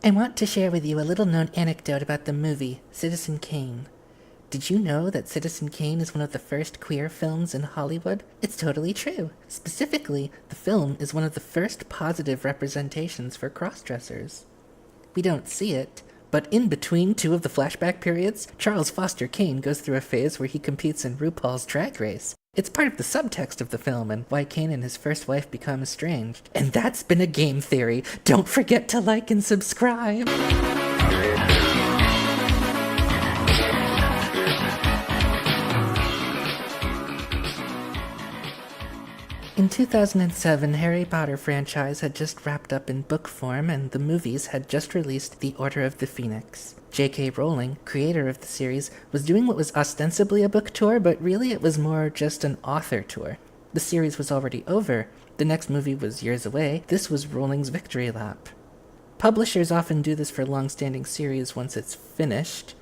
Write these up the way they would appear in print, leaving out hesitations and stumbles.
I want to share with you a little known anecdote about the movie Citizen Kane. Did you know that Citizen Kane is one of the first queer films in Hollywood? It's totally true. Specifically, the film is one of the first positive representations for crossdressers. We don't see it, but in between two of the flashback periods, Charles Foster Kane goes through a phase where he competes in RuPaul's Drag Race. It's part of the subtext of the film and why Kane and his first wife become estranged. And that's been a game theory. Don't forget to like and subscribe. In 2007, Harry Potter franchise had just wrapped up in book form and the movies had just released The Order of the Phoenix. J.K. Rowling, creator of the series, was doing what was ostensibly a book tour, but really it was more just an author tour. The series was already over, the next movie was years away, this was Rowling's victory lap. Publishers often do this for long-standing series once it's finished.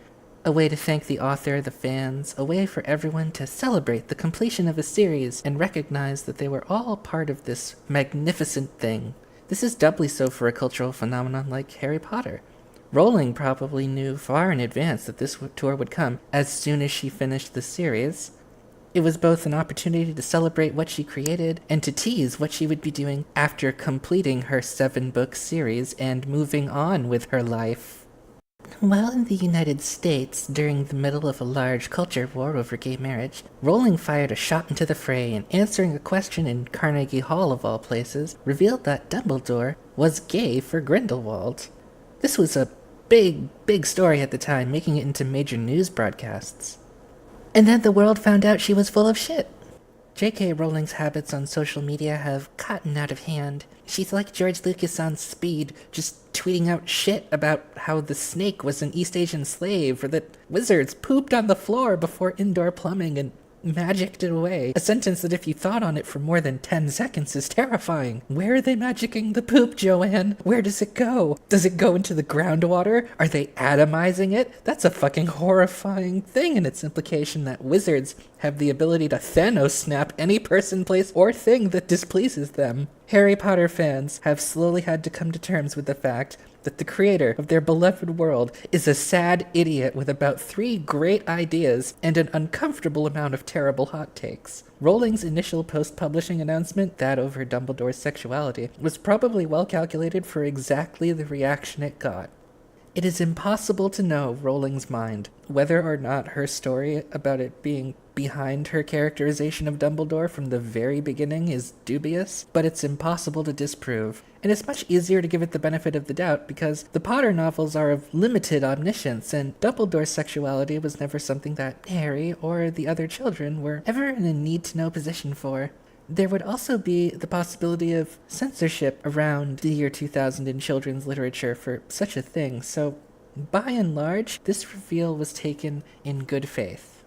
A way to thank the author, the fans, a way for everyone to celebrate the completion of a series and recognize that they were all part of this magnificent thing. This is doubly so for a cultural phenomenon like Harry Potter. Rowling probably knew far in advance that this tour would come as soon as she finished the series. It was both an opportunity to celebrate what she created and to tease what she would be doing after completing her 7-book series and moving on with her life. While in the United States, during the middle of a large culture war over gay marriage, Rowling fired a shot into the fray and answering a question in Carnegie Hall of all places, revealed that Dumbledore was gay for Grindelwald. This was a big story at the time, making it into major news broadcasts. And then the world found out she was full of shit. J.K. Rowling's habits on social media have gotten out of hand. She's like George Lucas on speed, just tweeting out shit about how the snake was an East Asian slave, or that wizards pooped on the floor before indoor plumbing and magicked it away. A sentence that if you thought on it for more than 10 seconds is terrifying. Where are they magicking the poop, Joanne? Where does it go? Does it go into the groundwater? Are they atomizing it? That's a fucking horrifying thing, and its implication that wizards have the ability to Thanos snap any person, place, or thing that displeases them. Harry Potter fans have slowly had to come to terms with the fact that the creator of their beloved world is a sad idiot with about 3 great ideas and an uncomfortable amount of terrible hot takes. Rowling's initial post-publishing announcement that over Dumbledore's sexuality was probably well calculated for exactly the reaction it got. It is impossible to know Rowling's mind, whether or not her story about it being behind her characterization of Dumbledore from the very beginning is dubious, but it's impossible to disprove. And it's much easier to give it the benefit of the doubt because the Potter novels are of limited omniscience, and Dumbledore's sexuality was never something that Harry or the other children were ever in a need-to-know position for. There would also be the possibility of censorship around the year 2000 in children's literature for such a thing, so by and large, this reveal was taken in good faith.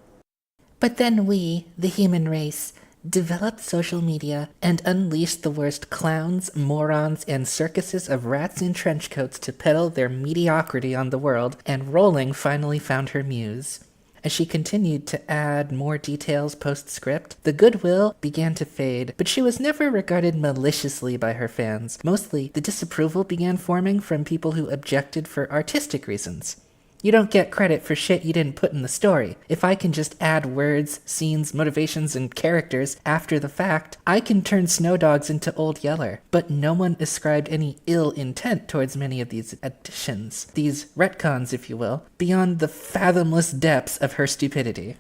But then we, the human race, developed social media and unleashed the worst clowns, morons, and circuses of rats in trench coats to peddle their mediocrity on the world, and Rowling finally found her muse. As she continued to add more details post-script, the goodwill began to fade, but she was never regarded maliciously by her fans. Mostly, the disapproval began forming from people who objected for artistic reasons. You don't get credit for shit you didn't put in the story. If I can just add words, scenes, motivations, and characters after the fact, I can turn Snow Dogs into Old Yeller. But no one ascribed any ill intent towards many of these additions, these retcons, if you will, beyond the fathomless depths of her stupidity.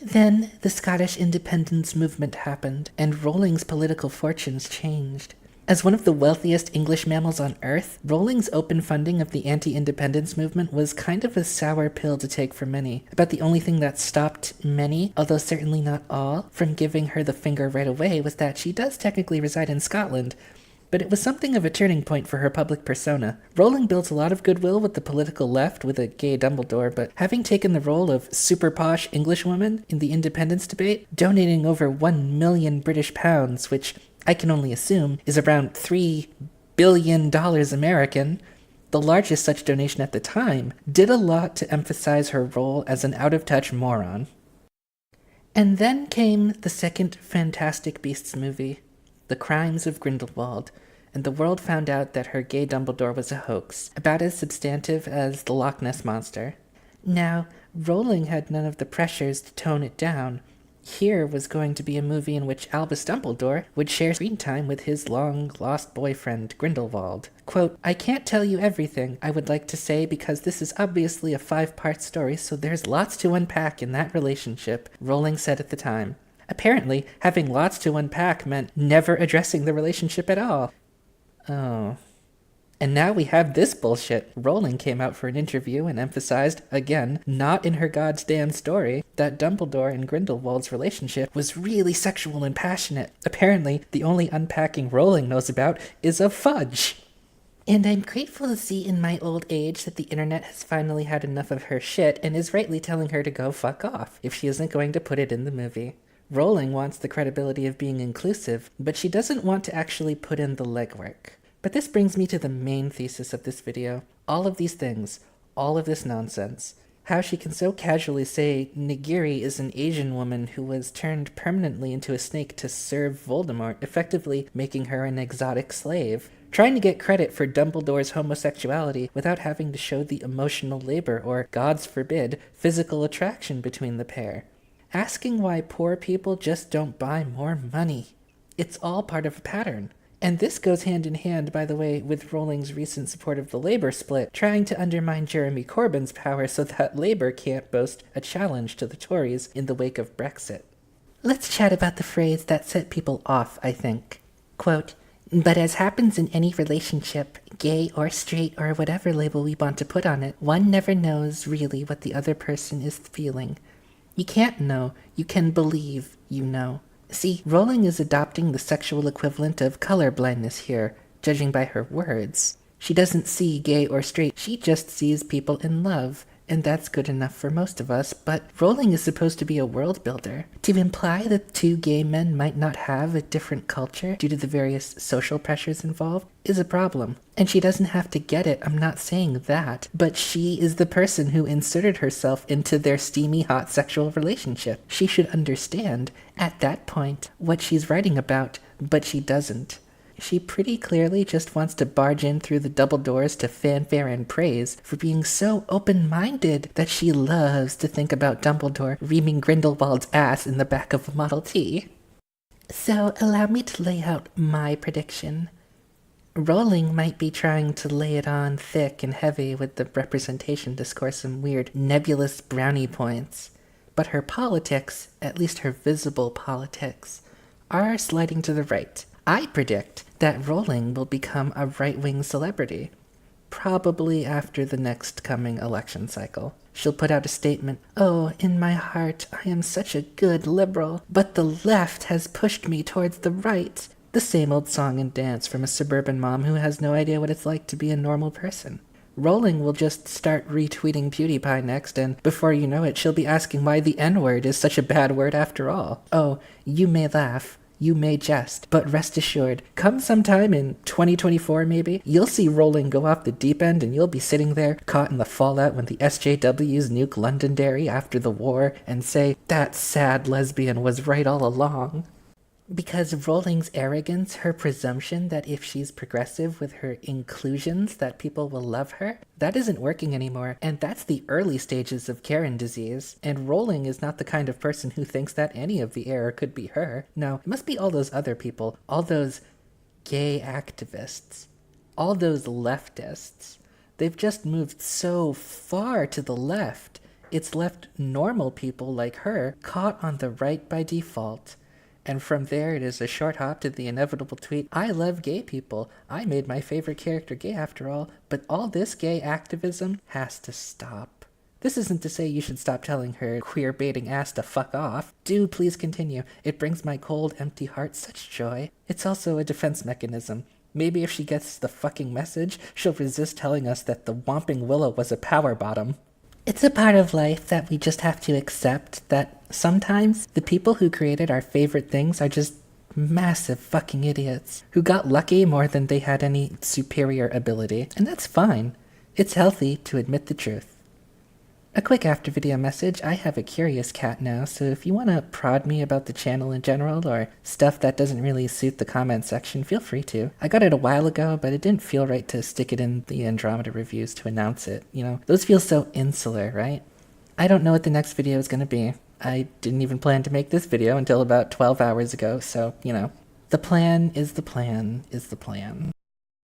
Then, the Scottish independence movement happened, and Rowling's political fortunes changed. As one of the wealthiest English mammals on Earth, Rowling's open funding of the anti-independence movement was kind of a sour pill to take for many. About the only thing that stopped many, although certainly not all, from giving her the finger right away was that she does technically reside in Scotland. But it was something of a turning point for her public persona. Rowling built a lot of goodwill with the political left with a gay Dumbledore, but having taken the role of super posh Englishwoman in the independence debate, donating over 1 million British pounds, which I can only assume is around $3 billion American, the largest such donation at the time, did a lot to emphasize her role as an out-of-touch moron. And then came the second Fantastic Beasts movie, The Crimes of Grindelwald, and the world found out that her gay Dumbledore was a hoax, about as substantive as the Loch Ness Monster. Now, Rowling had none of the pressures to tone it down. Here was going to be a movie in which Albus Dumbledore would share screen time with his long-lost boyfriend, Grindelwald. Quote, "I can't tell you everything I would like to say because this is obviously a 5-part story, so there's lots to unpack in that relationship," Rowling said at the time. Apparently, having lots to unpack meant never addressing the relationship at all. Oh. And now we have this bullshit. Rowling came out for an interview and emphasized, again, not in her goddamn story, that Dumbledore and Grindelwald's relationship was really sexual and passionate. Apparently, the only unpacking Rowling knows about is a fudge. And I'm grateful to see in my old age that the internet has finally had enough of her shit and is rightly telling her to go fuck off if she isn't going to put it in the movie. Rowling wants the credibility of being inclusive, but she doesn't want to actually put in the legwork. But this brings me to the main thesis of this video. All of these things, all of this nonsense. How she can so casually say Nagiri is an Asian woman who was turned permanently into a snake to serve Voldemort, effectively making her an exotic slave. Trying to get credit for Dumbledore's homosexuality without having to show the emotional labor or, gods forbid, physical attraction between the pair. Asking why poor people just don't buy more money. It's all part of a pattern. And this goes hand in hand, by the way, with Rowling's recent support of the Labour split, trying to undermine Jeremy Corbyn's power so that Labour can't boast a challenge to the Tories in the wake of Brexit. Let's chat about the phrase that set people off, I think. Quote, "But as happens in any relationship, gay or straight or whatever label we want to put on it, one never knows really what the other person is feeling. You can't know, you can believe you know." See, Rowling is adopting the sexual equivalent of color blindness here, judging by her words. She doesn't see gay or straight, she just sees people in love, and that's good enough for most of us, but Rowling is supposed to be a world builder. To imply that 2 gay men might not have a different culture due to the various social pressures involved is a problem. And she doesn't have to get it, I'm not saying that, but she is the person who inserted herself into their steamy hot sexual relationship. She should understand, at that point, what she's writing about, but she doesn't. She pretty clearly just wants to barge in through the double doors to fanfare and praise for being so open-minded that she loves to think about Dumbledore reaming Grindelwald's ass in the back of a Model T. So allow me to lay out my prediction. Rowling might be trying to lay it on thick and heavy with the representation to score some weird nebulous brownie points, but her politics, at least her visible politics, are sliding to the right. I predict that Rowling will become a right-wing celebrity, probably after the next coming election cycle. She'll put out a statement, "Oh, in my heart, I am such a good liberal, but the left has pushed me towards the right." The same old song and dance from a suburban mom who has no idea what it's like to be a normal person. Rowling will just start retweeting PewDiePie next, and before you know it, she'll be asking why the N-word is such a bad word after all. Oh, you may laugh. You may jest, but rest assured, come sometime in 2024 maybe, you'll see Rowling go off the deep end and you'll be sitting there, caught in the fallout when the SJWs nuke Londonderry after the war and say, "That sad lesbian was right all along." Because Rowling's arrogance, her presumption that if she's progressive with her inclusions that people will love her, that isn't working anymore, and that's the early stages of Karen disease, and Rowling is not the kind of person who thinks that any of the error could be her. No, it must be all those other people, all those gay activists, all those leftists. They've just moved so far to the left, it's left normal people like her caught on the right by default. And from there, it is a short hop to the inevitable tweet, "I love gay people. I made my favorite character gay after all, but all this gay activism has to stop." This isn't to say you should stop telling her queer-baiting ass to fuck off. Do please continue. It brings my cold, empty heart such joy. It's also a defense mechanism. Maybe if she gets the fucking message, she'll resist telling us that the Whomping Willow was a power bottom. It's a part of life that we just have to accept that sometimes the people who created our favorite things are just massive fucking idiots who got lucky more than they had any superior ability. And that's fine. It's healthy to admit the truth. A quick after video message, I have a curious cat now, so if you want to prod me about the channel in general or stuff that doesn't really suit the comment section, feel free to. I got it a while ago, but it didn't feel right to stick it in the Andromeda reviews to announce it. You know, those feel so insular, right? I don't know what the next video is going to be. I didn't even plan to make this video until about 12 hours ago, so, you know. The plan is the plan is the plan.